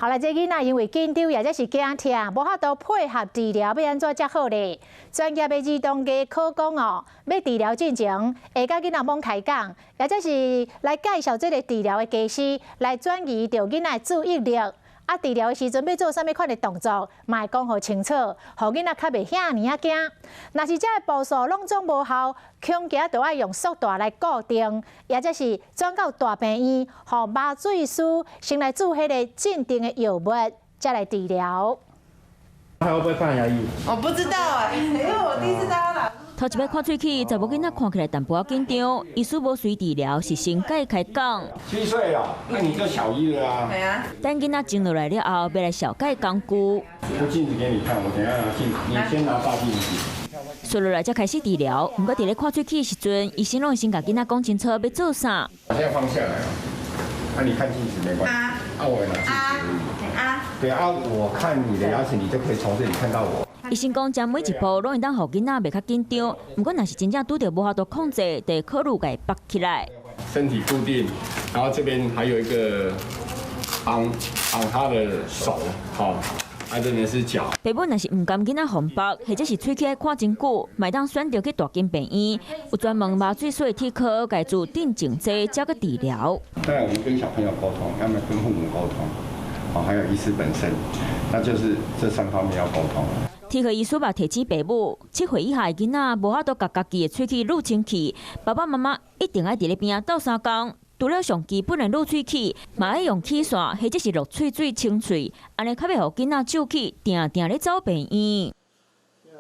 后来这囡仔因为紧张或者是惊痛，无法度配合治疗，要安怎才好咧？专业的儿童家科讲哦，要治疗进前，会甲囡仔猛开讲，或者是来介绍这个治疗的技师，来转移着囡仔注意力。啊，治疗的时阵要做啥物款的动作，嘛会讲好清楚，互囡仔较袂遐尔啊惊。若是这个步数拢总无效，恐惊就要用束带来固定，或者是转到大病院，互麻醉师先来注迄个镇定的药物，再来治疗。还会不会放牙医？我不知道哎，因为我第一次到哪。头一摆看喙齿，查某囡仔看起来淡薄仔紧张，医师无随治疗，是先甲伊开讲。7岁了，那你就小一了啊。对啊。等囡仔静落来了后，要来小解工具。我镜子给你看，我等一下拿镜子，你先拿大镜子。顺落来才开始治疗，不过伫咧看喙齿的时阵，医生拢会先甲囡仔讲清楚要做啥。我现在放下来啊，那你看镜子没关系。啊，我拿镜子而已。对啊，我看你的牙齿，你就可以从这里看到我。医生讲，将每一步拢会当互囡仔袂较紧张，不过若是真正拄到无法度控制，得考虑甲伊绑起来。身体固定，然后这边还有一个绑他的手，好，啊这边是脚。爸母若是唔甘囡仔红绑，或者是喙齿爱看真久，咪当选择去大间病院，有专门麻醉水体科，家做镇静剂，才个治疗。当然，我们跟小朋友沟通，要么跟父母沟通，哦，还有医师本身，那就是这3方面要沟通。体科医师嘛提醒爸母，7岁以下的囡仔无法度甲家己的喙齿入清气，爸爸妈妈一定要伫咧边斗3工，除了上基本的入喙齿，嘛要用气线或者是落喙水清喙，安尼较袂互囡仔蛀气，定咧走病院。